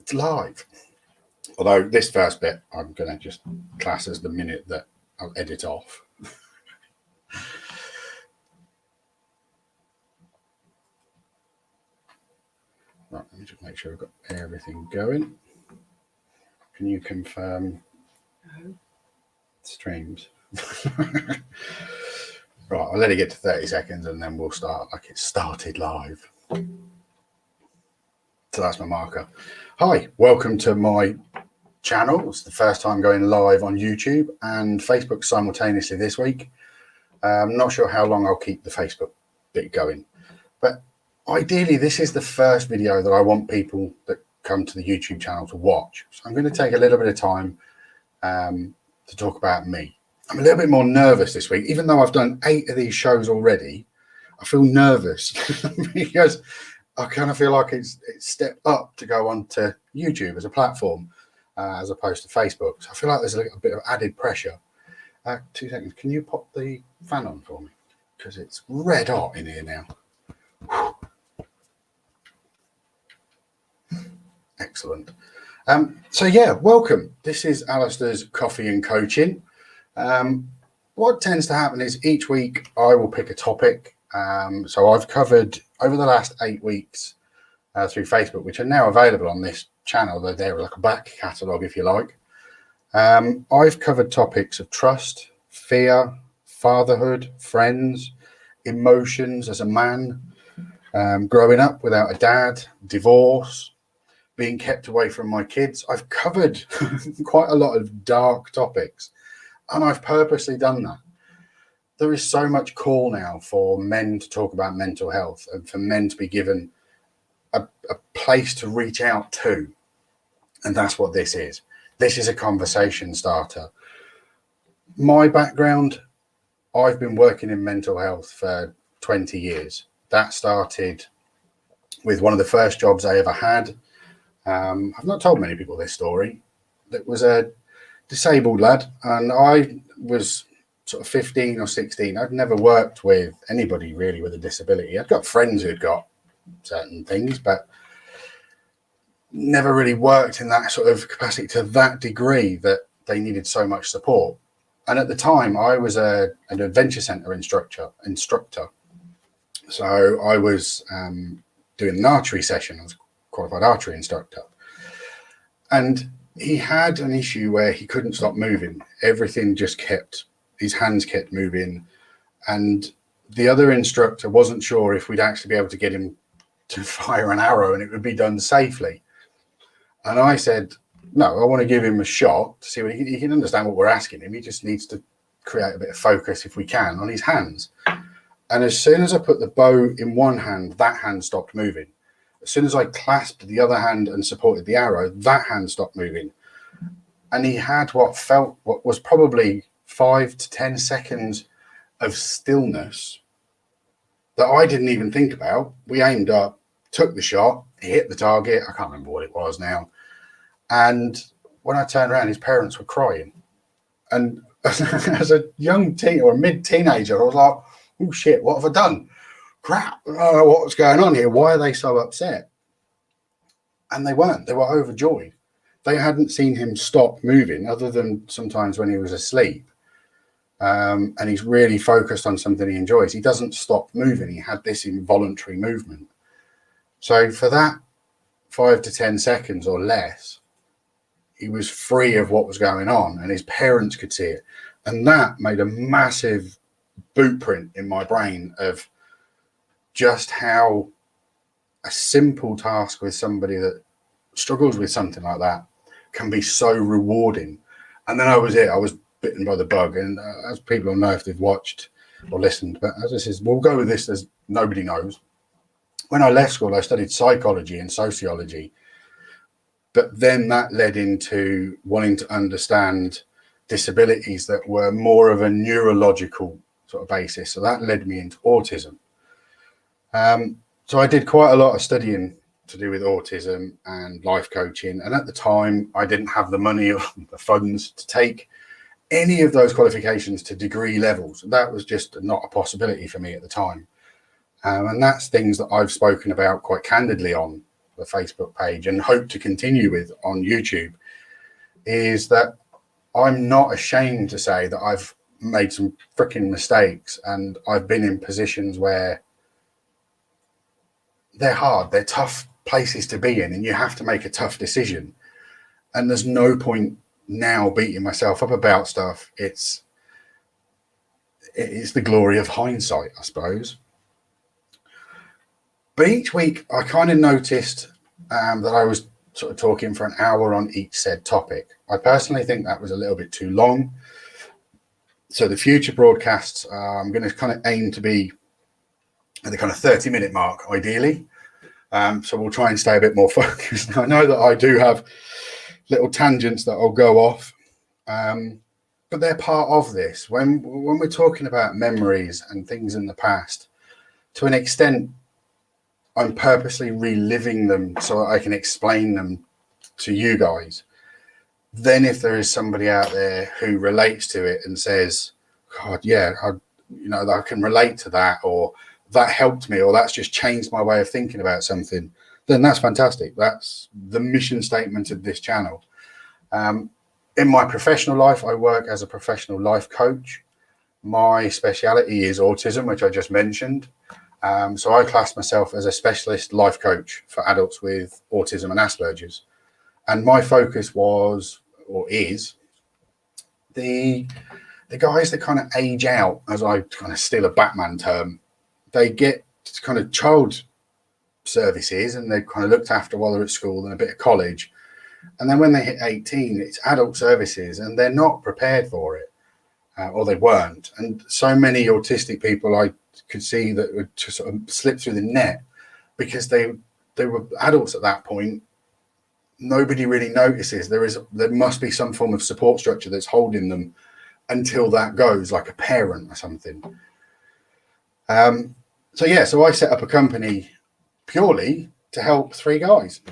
It's live. Although this first bit, I'm going to just class as the minute that I'll edit off. Right, let me just make sure I've got everything going. Can you confirm streams? Right, I'll let it get to 30 seconds and then we'll start like it started live. So that's my marker. Hi, welcome to my channel. It's the first time going live on YouTube and Facebook simultaneously this week. I'm not sure how long I'll keep the Facebook bit going, but ideally this is the first video that I want people that come to the YouTube channel to watch. So I'm going to take a little bit of time to talk about me. I'm a little bit more nervous this week, even though I've done 8 of these shows already. I feel nervous because I kind of feel like it's stepped up to go onto YouTube as a platform as opposed to Facebook. So I feel like there's a little bit of added pressure. 2 seconds. Can you pop the fan on for me? Because it's red hot in here now. Excellent. So yeah, welcome. This is Alistair's Coffee and Coaching. What tends to happen is each week I will pick a topic. So I've covered over the last 8 weeks through Facebook, which are now available on this channel. They're like a back catalogue, if you like. I've covered topics of trust, fear, fatherhood, friends, emotions as a man, growing up without a dad, divorce, being kept away from my kids. I've covered quite a lot of dark topics, and I've purposely done that. There is so much call now for men to talk about mental health and for men to be given a place to reach out to. And that's what this is. This is a conversation starter. My background, I've been working in mental health for 20 years. That started with one of the first jobs I ever had. I've not told many people this story. It was a disabled lad, and I was sort of 15 or 16. I'd never worked with anybody really with a disability. I'd got friends who'd got certain things, but never really worked in that sort of capacity to that degree that they needed so much support. And at the time, I was an adventure centre instructor. So I was doing an archery session. I was a qualified archery instructor. And he had an issue where he couldn't stop moving. Everything just kept, his hands kept moving. And the other instructor wasn't sure if we'd actually be able to get him to fire an arrow and it would be done safely. And I said, no, I want to give him a shot to see what he can understand what we're asking him. He just needs to create a bit of focus, if we can, on his hands. And as soon as I put the bow in one hand, that hand stopped moving. As soon as I clasped the other hand and supported the arrow, that hand stopped moving. And he had what was probably 5 to 10 seconds of stillness that I didn't even think about. We aimed up, took the shot, he hit the target. I can't remember what it was now. And when I turned around, his parents were crying. And as a young teen or a mid-teenager, I was like, oh shit, what have I done? Crap, I don't know what's going on here. Why are they so upset? And they weren't. They were overjoyed. They hadn't seen him stop moving other than sometimes when he was asleep. And he's really focused on something he enjoys. He doesn't stop moving. He had this involuntary movement. So for that 5 to 10 seconds or less, he was free of what was going on and his parents could see it. And that made a massive boot print in my brain of just how a simple task with somebody that struggles with something like that can be so rewarding. And then I was bitten by the bug. And as people will know if they've watched or listened, but as I said, we'll go with this as nobody knows. When I left school, I studied psychology and sociology, but then that led into wanting to understand disabilities that were more of a neurological sort of basis. So that led me into autism. So I did quite a lot of studying to do with autism and life coaching. And at the time, I didn't have the money or the funds to take any of those qualifications to degree levels. That was just not a possibility for me at the time. And that's things that I've spoken about quite candidly on the Facebook page and hope to continue with on YouTube, is that I'm not ashamed to say that I've made some freaking mistakes, and I've been in positions where they're hard, they're tough places to be in, and you have to make a tough decision. And there's no point now beating myself up about stuff. It's the glory of hindsight, I suppose. But each week I kind of noticed that I was sort of talking for an hour on each said topic. I personally think that was a little bit too long. So the future broadcasts, I'm going to kind of aim to be at the kind of 30-minute mark, ideally. So we'll try and stay a bit more focused. I know that I do have little tangents that I'll go off, but they're part of this. When we're talking about memories and things in the past, to an extent, I'm purposely reliving them so that I can explain them to you guys. Then if there is somebody out there who relates to it and says, God, yeah, I can relate to that, or that helped me, or that's just changed my way of thinking about something, then that's fantastic. That's the mission statement of this channel. In my professional life, I work as a professional life coach. My speciality is autism, which I just mentioned. So I class myself as a specialist life coach for adults with autism and Asperger's. And my focus was, or is, the guys that kind of age out, as I kind of steal a Batman term. They get kind of child services and they're kind of looked after while they're at school and a bit of college. And then when they hit 18, it's adult services, and they're not prepared for it, or they weren't. And so many autistic people I could see that would just sort of slip through the net because they were adults at that point. Nobody really notices. There must be some form of support structure that's holding them until that goes, like a parent or something. So I set up a company purely to help 3 guys.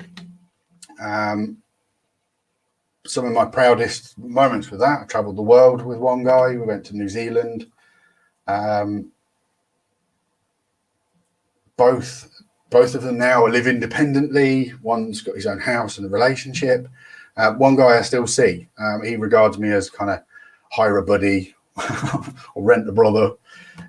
Some of my proudest moments with that, I traveled the world with one guy. We went to New Zealand. Both of them now live independently. One's got his own house and a relationship. One guy I still see. He regards me as kind of hire a buddy or rent a brother.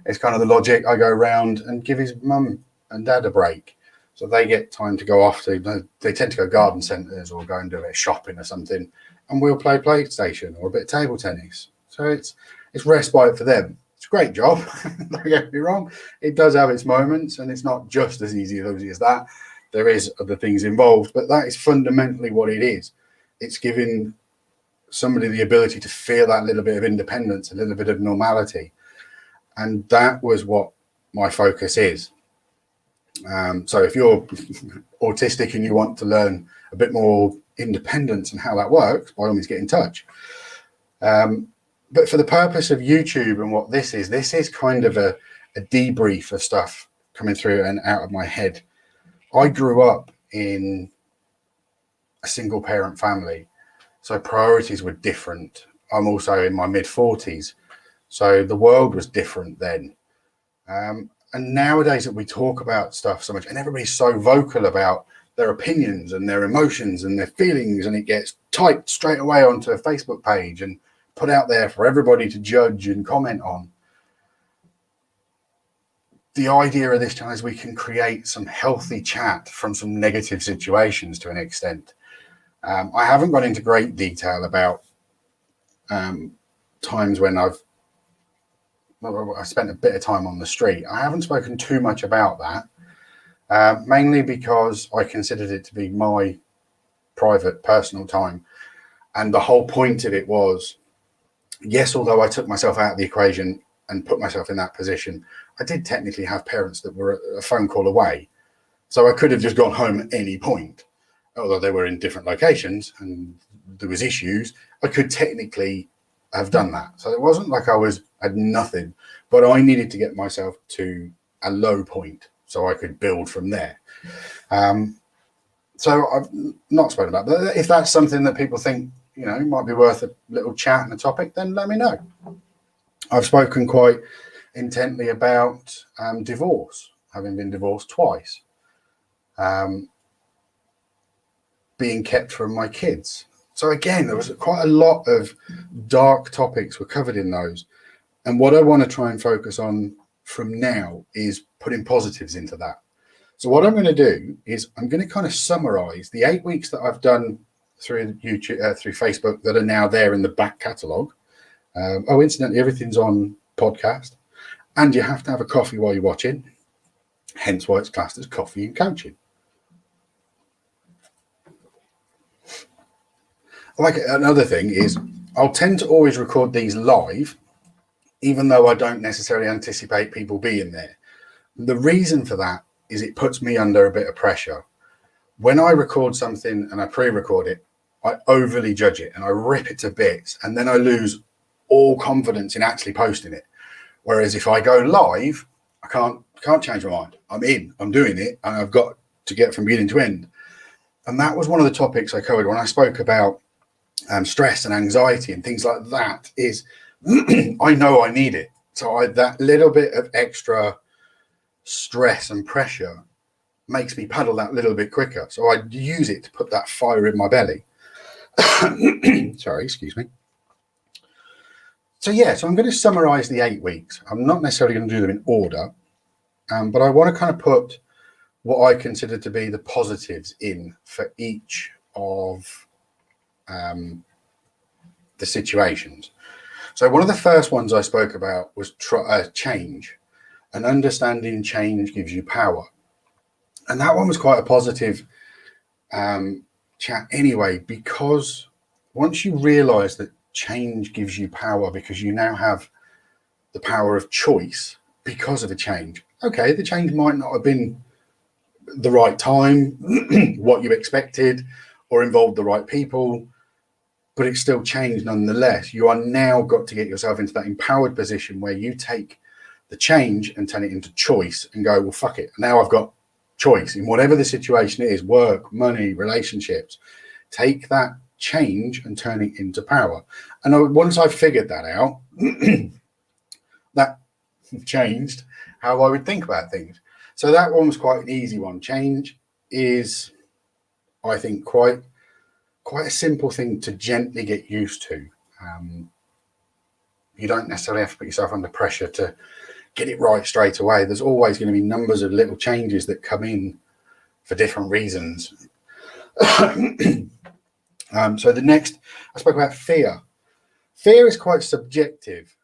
It's kind of the logic. I go around and give his mum and dad a break. So they get time to go off to, they tend to go garden centres or go and do a bit of shopping or something. And we'll play PlayStation or a bit of table tennis. So it's respite for them. It's a great job. Don't get me wrong. It does have its moments, and it's not just as easy as that. There is other things involved, but that is fundamentally what it is. It's giving somebody the ability to feel that little bit of independence, a little bit of normality. And that was what my focus is. So if you're autistic and you want to learn a bit more independence and how that works, by all means get in touch. But for the purpose of YouTube and what this is kind of a debrief of stuff coming through and out of my head. I grew up in a single parent family, so priorities were different. I'm also in my mid-40s, so the world was different then. And nowadays that we talk about stuff so much and everybody's so vocal about their opinions and their emotions and their feelings, and it gets typed straight away onto a Facebook page and put out there for everybody to judge and comment on. The idea of this channel is we can create some healthy chat from some negative situations to an extent. I haven't gone into great detail about times when I spent a bit of time on the street. I haven't spoken too much about that, mainly because I considered it to be my private, personal time. And the whole point of it was, yes, although I took myself out of the equation and put myself in that position, I did technically have parents that were a phone call away. So I could have just gone home at any point, although they were in different locations and there was issues. I could technically have done that. So it wasn't like I had nothing, but I needed to get myself to a low point so I could build from there. So I've not spoken about that. If that's something that people think, might be worth a little chat and a topic, then let me know. I've spoken quite intently about divorce, having been divorced twice. being kept from my kids. So again, there was quite a lot of dark topics were covered in those. And what I want to try and focus on from now is putting positives into that. So what I'm going to do is I'm going to kind of summarize the 8 weeks that I've done through YouTube, through Facebook, that are now there in the back catalogue. Incidentally, everything's on podcast, and you have to have a coffee while you're watching, hence why it's classed as coffee and coaching. Like, another thing is I'll tend to always record these live, even though I don't necessarily anticipate people being there. The reason for that is it puts me under a bit of pressure. When I record something and I pre-record it, I overly judge it and I rip it to bits, and then I lose all confidence in actually posting it. Whereas if I go live, I can't change my mind. I'm doing it, and I've got to get from beginning to end. And that was one of the topics I covered when I spoke about stress and anxiety and things like that. Is I know I need it. So that little bit of extra stress and pressure makes me paddle that little bit quicker. So I use it to put that fire in my belly. Sorry, excuse me. So I'm going to summarize the 8 weeks. I'm not necessarily going to do them in order, but I want to kind of put what I consider to be the positives in for each of the situations. So one of the first ones I spoke about was change, and understanding change gives you power. And that one was quite a positive chat anyway, because once you realize that change gives you power because you now have the power of choice because of a change. Okay, the change might not have been the right time, what you expected, or involved the right people, but it's still changed nonetheless. You are now got to get yourself into that empowered position where you take the change and turn it into choice and go, well, fuck it. Now I've got choice in whatever the situation is, work, money, relationships. Take that change and turn it into power. And once I figured that out, that changed how I would think about things. So that one was quite an easy one. Change is, I think, quite a simple thing to gently get used to. You don't necessarily have to put yourself under pressure to get it right straight away. There's always going to be numbers of little changes that come in for different reasons. So the next, I spoke about fear. Fear is quite subjective.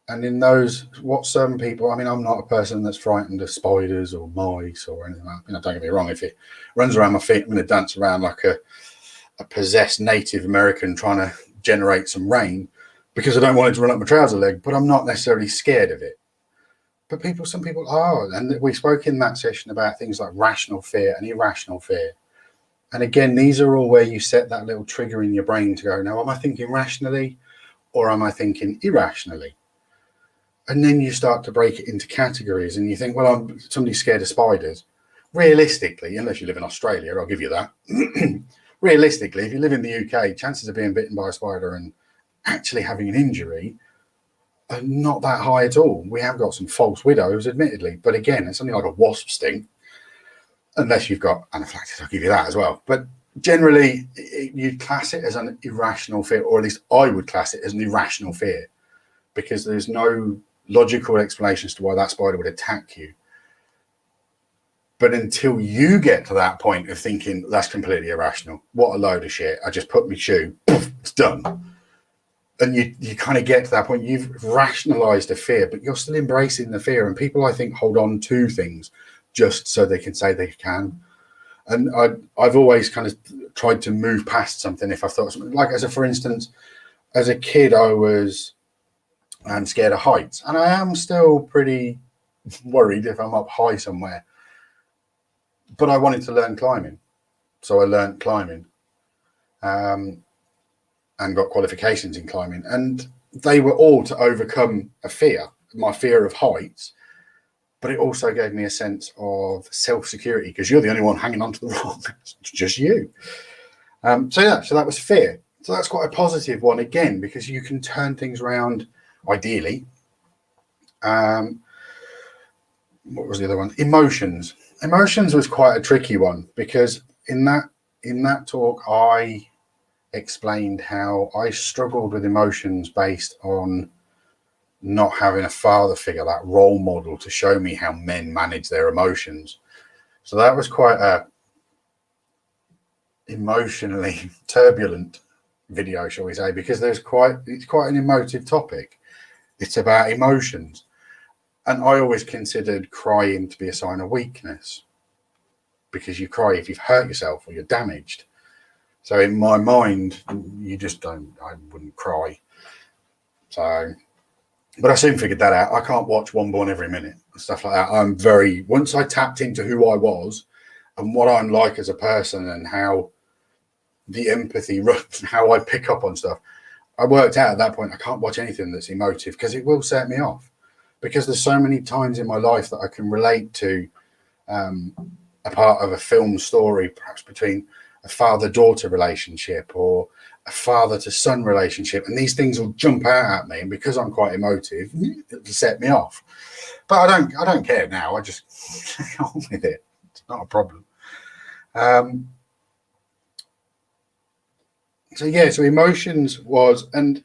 And in those, what some people, I mean, I'm not a person that's frightened of spiders or mice or anything like that. Don't get me wrong. If it runs around my feet, I'm going to dance around like a possessed Native American trying to generate some rain because I don't want it to run up my trouser leg, but I'm not necessarily scared of it. But some people are. And we spoke in that session about things like rational fear and irrational fear. And again, these are all where you set that little trigger in your brain to go, now, am I thinking rationally or am I thinking irrationally? And then you start to break it into categories and you think, well, somebody's scared of spiders. Realistically, unless you live in Australia, I'll give you that. Realistically, if you live in the UK, chances of being bitten by a spider and actually having an injury are not that high at all. We have got some false widows, admittedly. But again, it's something like a wasp sting. Unless you've got anaphylaxis, I'll give you that as well. But generally, you'd class it as an irrational fear, or at least I would class it as an irrational fear, because there's no logical explanation as to why that spider would attack you. But until you get to that point of thinking that's completely irrational, what a load of shit, I just put my shoe, poof, it's done. And you kind of get to that point, you've rationalized a fear, but you're still embracing the fear. And people, I think, hold on to things just so they can say they can. And I've always kind of tried to move past something if I thought something. Like, for instance, as a kid, I was scared of heights. And I am still pretty worried if I'm up high somewhere. But I wanted to learn climbing. So I learned climbing and got qualifications in climbing. And they were all to overcome a fear, my fear of heights. But it also gave me a sense of self-security because you're the only one hanging on to the rock. It's just you. So that was fear. So that's quite a positive one again, because you can turn things around ideally. What was the other one? Emotions. Emotions was quite a tricky one because in in that talk, I explained how I struggled with emotions based on not having a father figure, that role model to show me how men manage their emotions. So that was quite a emotionally turbulent video, shall we say, because it's quite an emotive topic. It's about emotions. And I always considered crying to be a sign of weakness, because you cry if you've hurt yourself or you're damaged. So in my mind, you just don't, I wouldn't cry. So, but I soon figured that out. I can't watch One Born every minute and stuff like that. Once I tapped into who I was and what I'm like as a person and how the empathy, how I pick up on stuff, I worked out at that point, I can't watch anything that's emotive because it will set me off. Because there's so many times in my life that I can relate to a part of a film story, perhaps between a father-daughter relationship or a father-to-son relationship, and these things will jump out at me, and because I'm quite emotive, it'll set me off. But I don't care now. I just get on with it. It's not a problem. So emotions was, and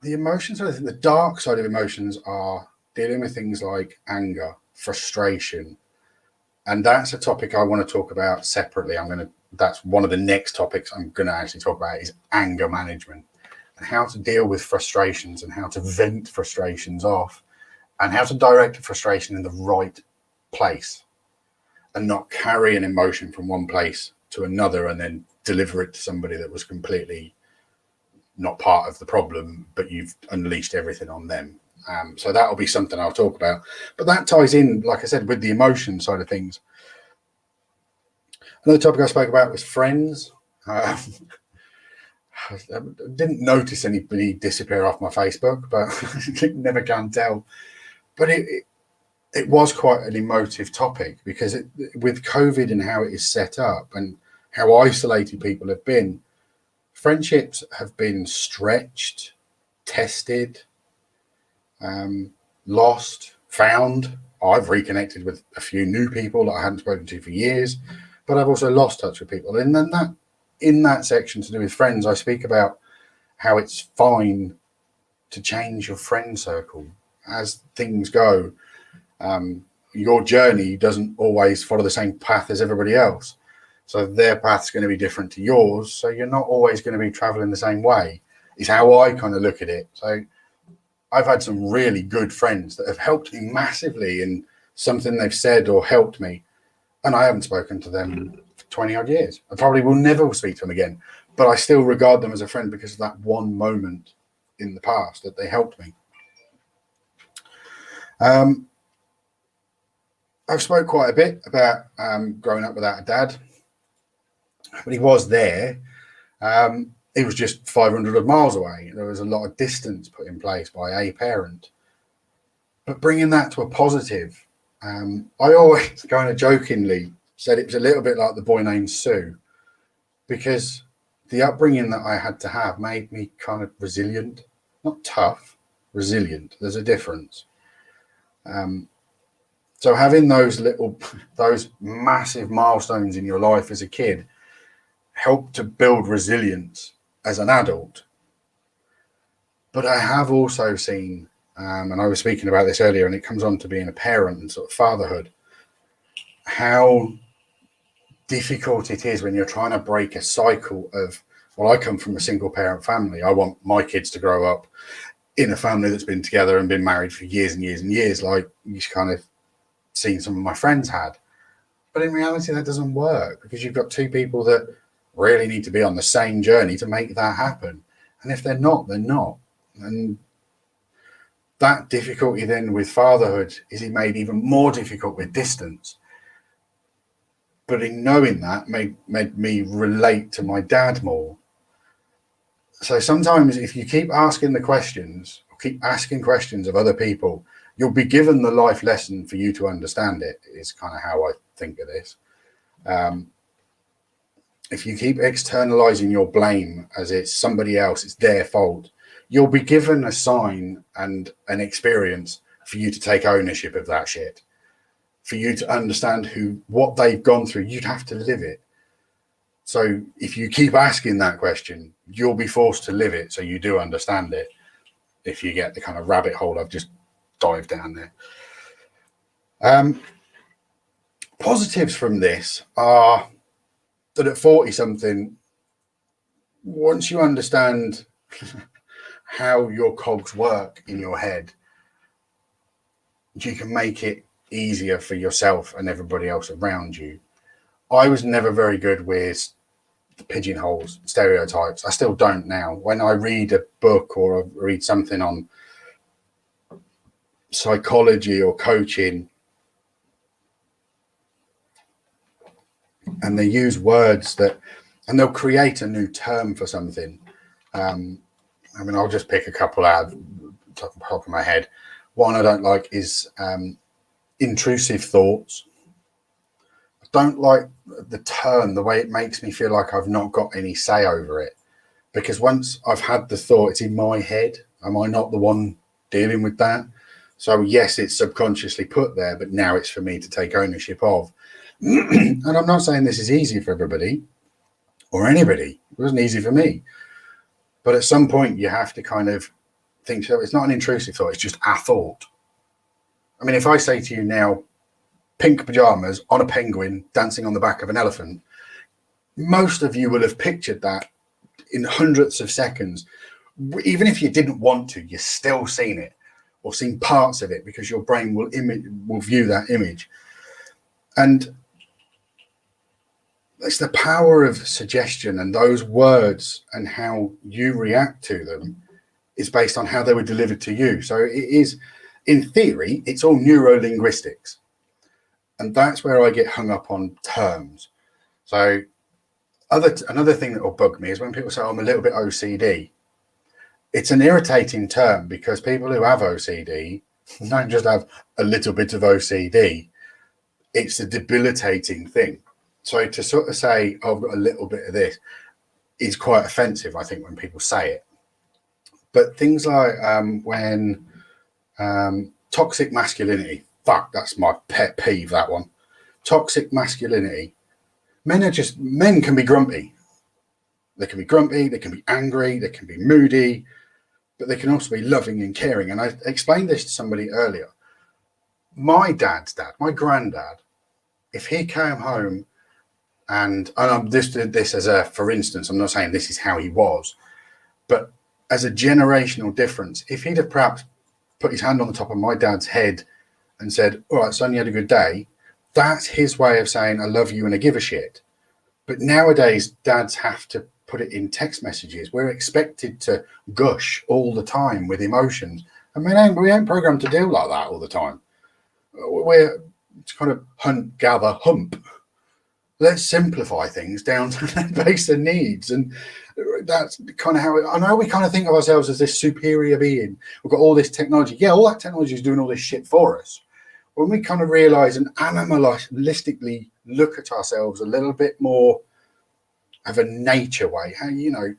the emotions, I think the dark side of emotions are dealing with things like anger, frustration. And that's a topic I want to talk about separately. That's one of the next topics I'm going to actually talk about is anger management and how to deal with frustrations and how to vent frustrations off and how to direct a frustration in the right place and not carry an emotion from one place to another and then deliver it to somebody that was completely not part of the problem, but you've unleashed everything on them. So that'll be something I'll talk about. But that ties in, like I said, with the emotion side of things. Another topic I spoke about was friends. I didn't notice anybody disappear off my Facebook, but never can tell. But it was quite an emotive topic because with COVID and how it is set up and how isolated people have been, friendships have been stretched, tested, lost, found. I've reconnected with a few new people that I hadn't spoken to for years, but I've also lost touch with people. And then in that section to do with friends, I speak about how it's fine to change your friend circle as things go. Your journey doesn't always follow the same path as everybody else. So their path's going to be different to yours. So you're not always going to be traveling the same way, is how I kind of look at it. So I've had some really good friends that have helped me massively in something they've said or helped me. And I haven't spoken to them for 20 odd years. I probably will never speak to them again, but I still regard them as a friend because of that one moment in the past that they helped me. I've spoke quite a bit about growing up without a dad, but he was there. He was just 500 miles away. There was a lot of distance put in place by a parent. But bringing that to a positive, I always kind of jokingly said it was a little bit like the boy named Sue, because the upbringing that I had to have made me kind of resilient, not tough, resilient. There's a difference. So having those massive milestones in your life as a kid helped to build resilience as an adult. But I have also seen, and I was speaking about this earlier, and it comes on to being a parent and sort of fatherhood, how difficult it is when you're trying to break a cycle of, well, I come from a single parent family. I want my kids to grow up in a family that's been together and been married for years and years and years, like you kind of seen some of my friends had. But in reality, that doesn't work because you've got two people that really need to be on the same journey to make that happen. And if they're not, they're not. And that difficulty then with fatherhood is it made even more difficult with distance. But in knowing that made me relate to my dad more. So sometimes if you keep asking the questions, or keep asking questions of other people, you'll be given the life lesson for you to understand it, is kind of how I think of this. If you keep externalizing your blame as it's somebody else, it's their fault, you'll be given a sign and an experience for you to take ownership of that shit. For you to understand what they've gone through, you'd have to live it. So if you keep asking that question, you'll be forced to live it so you do understand it, if you get the kind of rabbit hole I've just dived down there. Positives from this are that at 40 something, once you understand how your cogs work in your head, you can make it easier for yourself and everybody else around you. I was never very good with pigeonholes, stereotypes. I still don't now. When I read a book or I read something on psychology or coaching, and they use words and they'll create a new term for something. I mean, I'll just pick a couple out of the top of my head. One I don't like is intrusive thoughts. I don't like the term, the way it makes me feel like I've not got any say over it. Because once I've had the thought, it's in my head. Am I not the one dealing with that? So yes, it's subconsciously put there, but now it's for me to take ownership of. And I'm not saying this is easy for everybody or anybody. It wasn't easy for me. But at some point you have to kind of think, so it's not an intrusive thought, it's just a thought. I mean, if I say to you now, pink pajamas on a penguin dancing on the back of an elephant, most of you will have pictured that in hundreds of seconds. Even if you didn't want to, you've still seen it or seen parts of it because your brain will view that image. And it's the power of suggestion, and those words and how you react to them is based on how they were delivered to you. So it is, in theory, it's all neurolinguistics. And that's where I get hung up on terms. So another thing that will bug me is when people say, oh, I'm a little bit OCD. It's an irritating term because people who have OCD don't just have a little bit of OCD. It's a debilitating thing. So to sort of say, oh, I've got a little bit of this is quite offensive, I think, when people say it. But things like when toxic masculinity, fuck, that's my pet peeve, that one. Toxic masculinity. Men can be grumpy. They can be grumpy, they can be angry, they can be moody, but they can also be loving and caring. And I explained this to somebody earlier. My dad's dad, my granddad, if he came home and I'm this as a, for instance, I'm not saying this is how he was, but as a generational difference, if he'd have perhaps put his hand on the top of my dad's head and said, all right, son, you had a good day, that's his way of saying, I love you and I give a shit. But nowadays, dads have to put it in text messages. We're expected to gush all the time with emotions. I mean, we ain't programmed to deal like that all the time. We're kind of hunt, gather, hump. Let's simplify things down to the basic needs. And that's kind of how I know we kind of think of ourselves as this superior being. We've got all this technology. Yeah, all that technology is doing all this shit for us. When we kind of realize and animalistically look at ourselves a little bit more of a nature way, how, you know,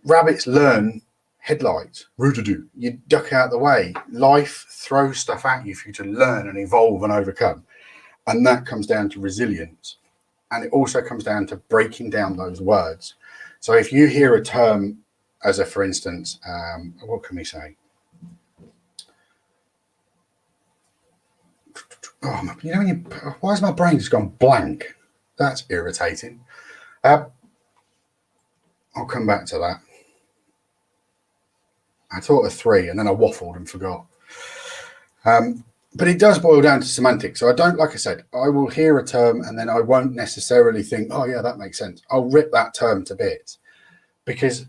rabbits learn headlights, roo-doo-doo. You duck out the way. Life throws stuff at you for you to learn and evolve and overcome. And that comes down to resilience. And it also comes down to breaking down those words. So if you hear a term as a, for instance, what can we say? Oh, you know, why has my brain just gone blank? That's irritating. I'll come back to that. I thought of 3 and then I waffled and forgot. But it does boil down to semantics. So I don't, like I said, I will hear a term and then I won't necessarily think, oh yeah, that makes sense. I'll rip that term to bits because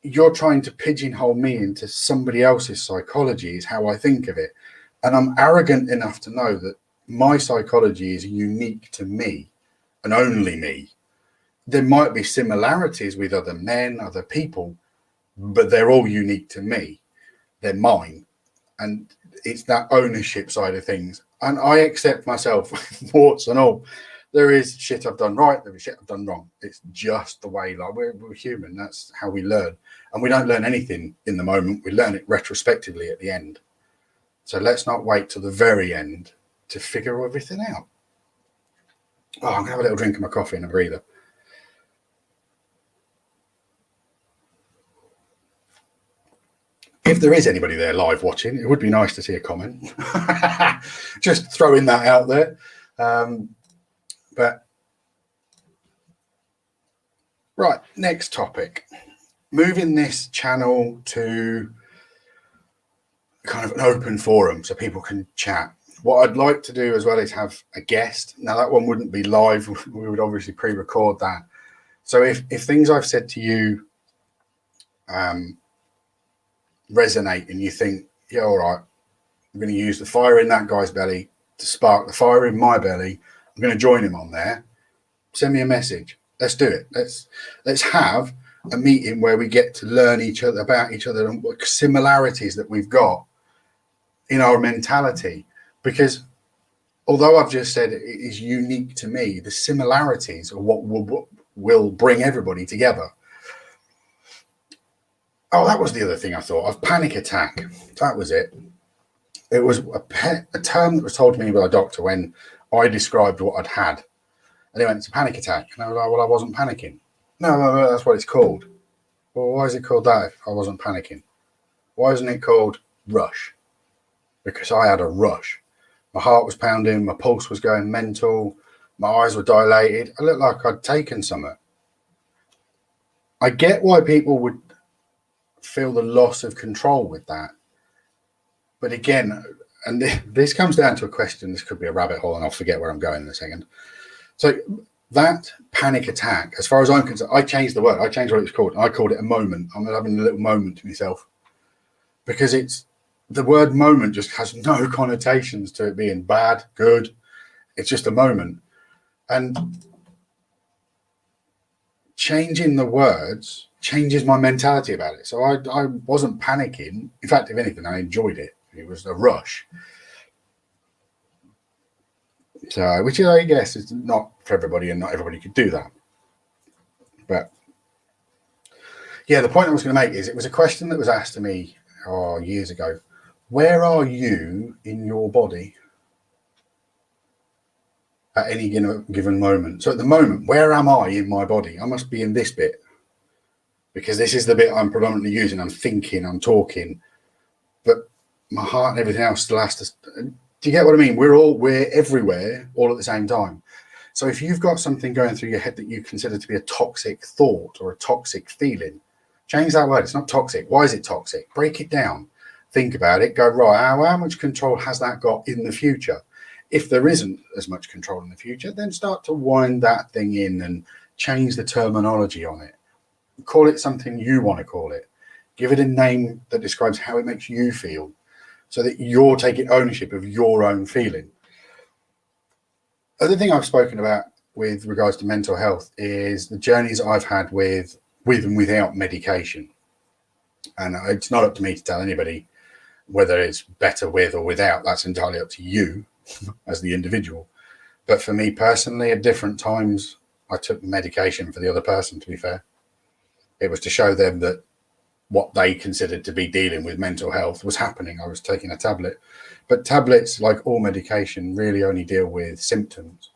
you're trying to pigeonhole me into somebody else's psychology is how I think of it. And I'm arrogant enough to know that my psychology is unique to me and only me. There might be similarities with other men, other people, but they're all unique to me. They're mine. And it's that ownership side of things. And I accept myself, warts and all. There is shit I've done right, there is shit I've done wrong. It's just the way, like we're human. That's how we learn. And we don't learn anything in the moment. We learn it retrospectively at the end. So let's not wait till the very end to figure everything out. Oh, I'm going to have a little drink of my coffee and a breather. If there is anybody there live watching, it would be nice to see a comment. Just throwing that out there. But right, next topic. Moving this channel to kind of an open forum so people can chat. What I'd like to do as well is have a guest. Now, that one wouldn't be live. We would obviously pre-record that. So if things I've said to you resonate and you think, yeah, all right, I'm going to use the fire in that guy's belly to spark the fire in my belly, I'm going to join him on there, send me a message. Let's do it. Let's have a meeting where we get to learn about each other and what similarities that we've got in our mentality. Because although I've just said it is unique to me, the similarities are what will bring everybody together. Oh, that was the other thing I thought of. Panic attack. That was it. It was a term that was told to me by a doctor when I described what I'd had. And he went, it's a panic attack. And I was like, well, I wasn't panicking. No, that's what it's called. Well, why is it called that if I wasn't panicking? Why isn't it called rush? Because I had a rush. My heart was pounding. My pulse was going mental. My eyes were dilated. I looked like I'd taken something. I get why people would feel the loss of control with that. But again, and this comes down to a question, this could be a rabbit hole and I'll forget where I'm going in a second. So that panic attack, as far as I'm concerned, I changed the word. I changed what it was called. I called it a moment. I'm having a little moment to myself because the word moment just has no connotations to it being bad, good. It's just a moment. And changing the words changes my mentality about it. So I wasn't panicking. In fact, if anything, I enjoyed it. It was a rush. So, which I guess is not for everybody, and not everybody could do that. But yeah, the point I was going to make is it was a question that was asked to me years ago. Where are you in your body at any given moment? So at the moment, where am I in my body? I must be in this bit because this is the bit I'm predominantly using. I'm thinking, I'm talking, but my heart and everything else still has to. Do you get what I mean? We're everywhere all at the same time. So if you've got something going through your head that you consider to be a toxic thought or a toxic feeling, change that word. It's not toxic. Why is it toxic? Break it down. Think about it. Go, right, how much control has that got in the future? If there isn't as much control in the future, then start to wind that thing in and change the terminology on it. Call it something you want to call it. Give it a name that describes how it makes you feel so that you're taking ownership of your own feeling. Other thing I've spoken about with regards to mental health is the journeys I've had with and without medication. And it's not up to me to tell anybody whether it's better with or without. That's entirely up to you as the individual. But for me personally, at different times, I took medication for the other person, to be fair. It was to show them that what they considered to be dealing with mental health was happening. I was taking a tablet. But tablets, like all medication, really only deal with symptoms.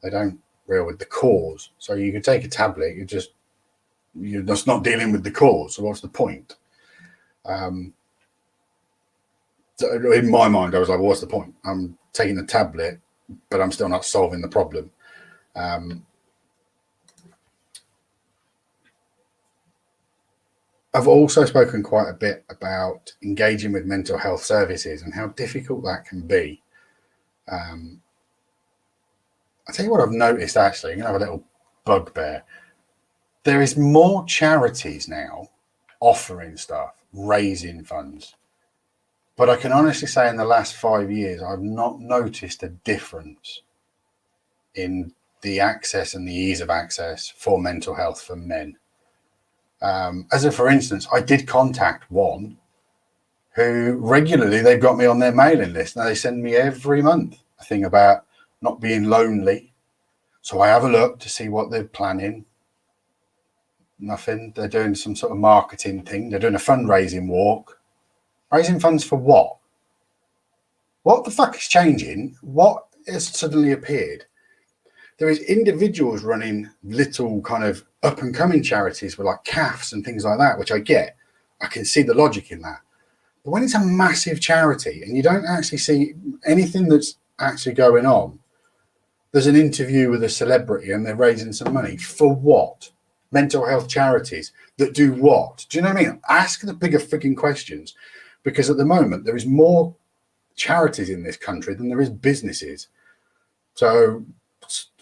They don't deal with the cause. So you can take a tablet, you're just not dealing with the cause. So what's the point? So in my mind, I was like, well, what's the point? I'm taking a tablet, but I'm still not solving the problem. I've also spoken quite a bit about engaging with mental health services and how difficult that can be. I'll tell you what I've noticed, actually. I'm going to have a little bugbear. There is more charities now offering stuff, raising funds. But I can honestly say in the last 5 years, I've not noticed a difference in the access and the ease of access for mental health for men. For instance, I did contact one who regularly, they've got me on their mailing list. Now they send me every month a thing about not being lonely. So I have a look to see what they're planning. Nothing. They're doing some sort of marketing thing. They're doing a fundraising walk. Raising funds for what? What the fuck is changing? What has suddenly appeared? There is individuals running little kind of up and coming charities with like CAFs and things like that, which I get. I can see the logic in that. But when it's a massive charity and you don't actually see anything that's actually going on, there's an interview with a celebrity and they're raising some money for what? Mental health charities that do what? Do you know what I mean? Ask the bigger freaking questions, because at the moment there is more charities in this country than there is businesses. So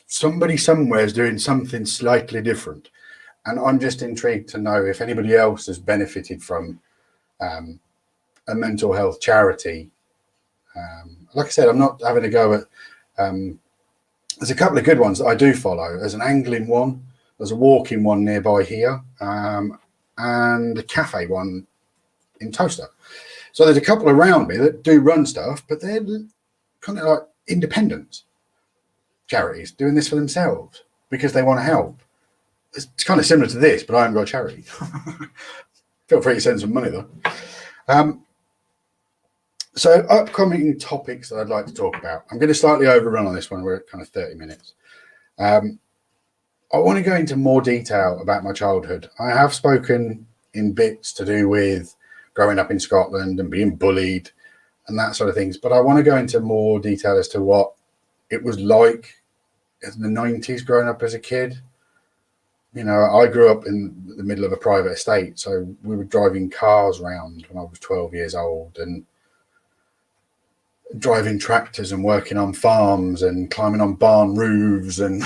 somebody somewhere is doing something slightly different, and I'm just intrigued to know if anybody else has benefited from a mental health charity. Like I said, I'm not having a go at there's a couple of good ones that I do follow. There's an angling one, there's a walking one nearby here, and a cafe one in Toaster. So there's a couple around me that do run stuff, but they're kind of like independent charities doing this for themselves because they want to help. It's kind of similar to this, but I haven't got a charity. Feel free to send some money though. So upcoming topics that I'd like to talk about. I'm going to slightly overrun on this one. We're at kind of 30 minutes. I want to go into more detail about my childhood. I have spoken in bits to do with growing up in Scotland and being bullied and that sort of things. But I want to go into more detail as to what it was like in the 90s growing up as a kid. You know, I grew up in the middle of a private estate. So we were driving cars around when I was 12 years old and driving tractors and working on farms and climbing on barn roofs and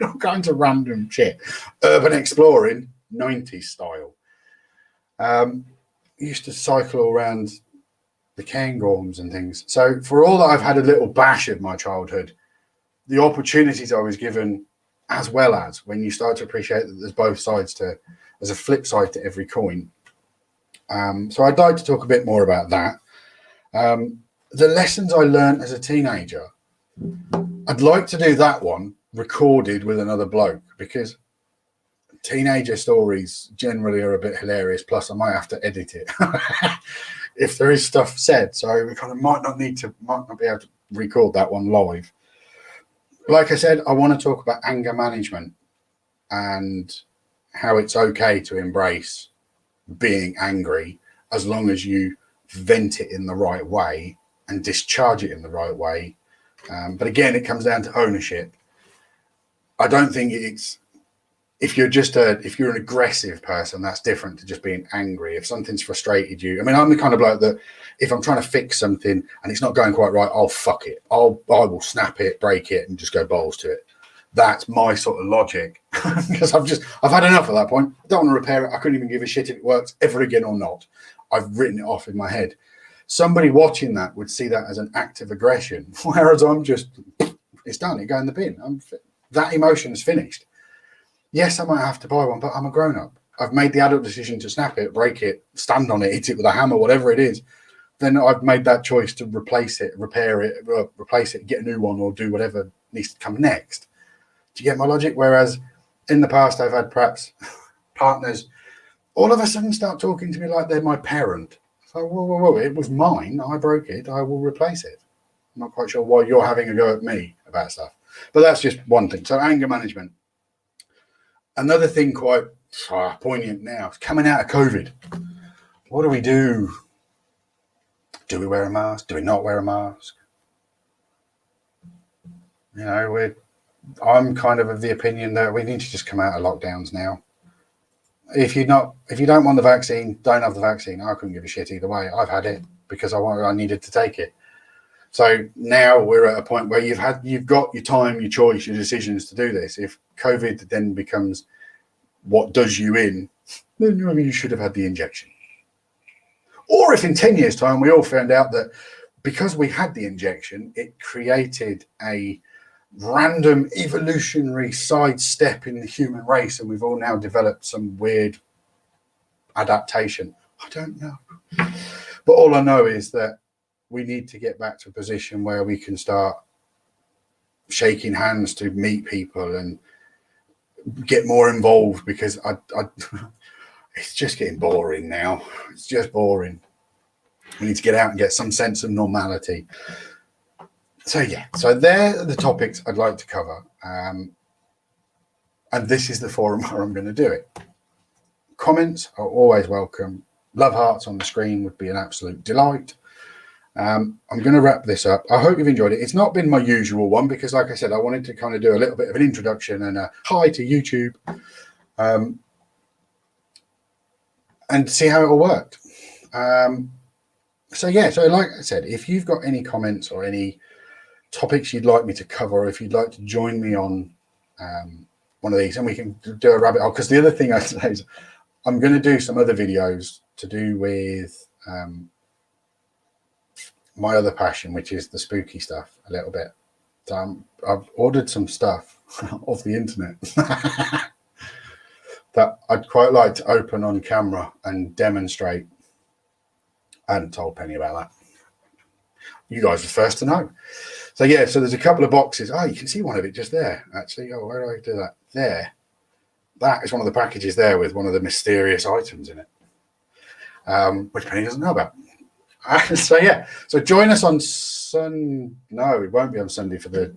all kinds of random shit. Urban exploring, 90s style. Used to cycle around the Cairngorms and things. So for all that I've had a little bash of my childhood, the opportunities I was given, as well as when you start to appreciate that there's both sides to, there's a flip side to every coin. So I'd like to talk a bit more about that. The lessons I learned as a teenager, I'd like to do that one recorded with another bloke, because teenager stories generally are a bit hilarious. Plus, I might have to edit it if there is stuff said. So we kind of might not be able to record that one live. Like I said, I want to talk about anger management and how it's okay to embrace being angry as long as you vent it in the right way and discharge it in the right way. But again, it comes down to ownership. I don't think it's, if you're an aggressive person, that's different to just being angry. If something's frustrated you, I mean, I'm the kind of bloke that if I'm trying to fix something and it's not going quite right, I'll fuck it. I will snap it, break it, and just go balls to it. That's my sort of logic, because I've had enough at that point. I don't want to repair it. I couldn't even give a shit if it works ever again or not. I've written it off in my head. Somebody watching that would see that as an act of aggression, whereas I'm just, it's done, it go in the bin. That emotion is finished. Yes, I might have to buy one, but I'm a grown-up. I've made the adult decision to snap it, break it, stand on it, hit it with a hammer, whatever it is. Then I've made that choice to replace it, repair it, get a new one, or do whatever needs to come next. Do you get my logic? Whereas in the past, I've had perhaps partners all of a sudden start talking to me like they're my parent. So, whoa, it was mine. I broke it. I will replace it. I'm not quite sure why you're having a go at me about stuff. But that's just one thing. So anger management. Another thing quite poignant now, coming out of COVID. What do we do? Do we wear a mask? Do we not wear a mask? You know, I'm kind of the opinion that we need to just come out of lockdowns now. If you don't want the vaccine, don't have the vaccine. I couldn't give a shit either way. I've had it because I needed to take it. So now we're at a point where you've got your time, your choice, your decisions to do this. If COVID then becomes what does you in, then maybe you should have had the injection. Or if in 10 years' time we all found out that because we had the injection, it created a random evolutionary sidestep in the human race and we've all now developed some weird adaptation. I don't know. But all I know is that we need to get back to a position where we can start shaking hands to meet people and get more involved, because it's just getting boring now. It's just boring. We need to get out and get some sense of normality. So yeah, so they're the topics I'd like to cover. And this is the forum where I'm going to do it. Comments are always welcome. love hearts on the screen would be an absolute delight. I'm going to wrap this up. I hope you've enjoyed it. It's not been my usual one because, like I said, I wanted to kind of do a little bit of an introduction and a hi to YouTube, and see how it all worked. So like I said, if you've got any comments or any topics you'd like me to cover, or if you'd like to join me on one of these, and we can do a rabbit hole, because the other thing I say is I'm going to do some other videos to do with my other passion, which is the spooky stuff a little bit. So I've ordered some stuff off the internet that I'd quite like to open on camera and demonstrate. I hadn't told Penny about that. You guys are the first to know. So yeah, so there's a couple of boxes. Oh, you can see one of it just there, actually. Oh, where do I do that? There. That is one of the packages there with one of the mysterious items in it, which Penny doesn't know about. So yeah, so join us on Sunday. No, it won't be on Sunday for the...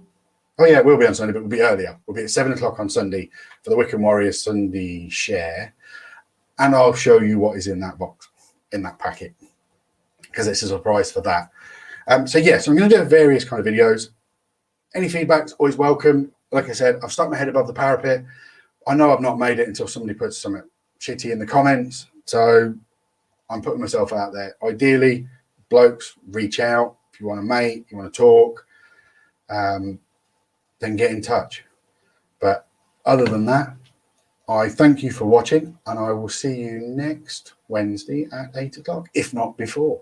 Oh yeah, it will be on Sunday, but we'll be earlier. We'll be at 7 o'clock on Sunday for the Wickham Warriors Sunday share. And I'll show you what is in that box, in that packet, because it's a surprise for that. So yeah, so I'm going to do various kind of videos. Any feedback's always welcome. Like I said, I've stuck my head above the parapet. I know I've not made it until somebody puts something shitty in the comments. So I'm putting myself out there. Ideally, blokes, reach out. If you want to mate, you want to talk, then get in touch. But other than that, I thank you for watching, and I will see you next Wednesday at 8 o'clock, if not before.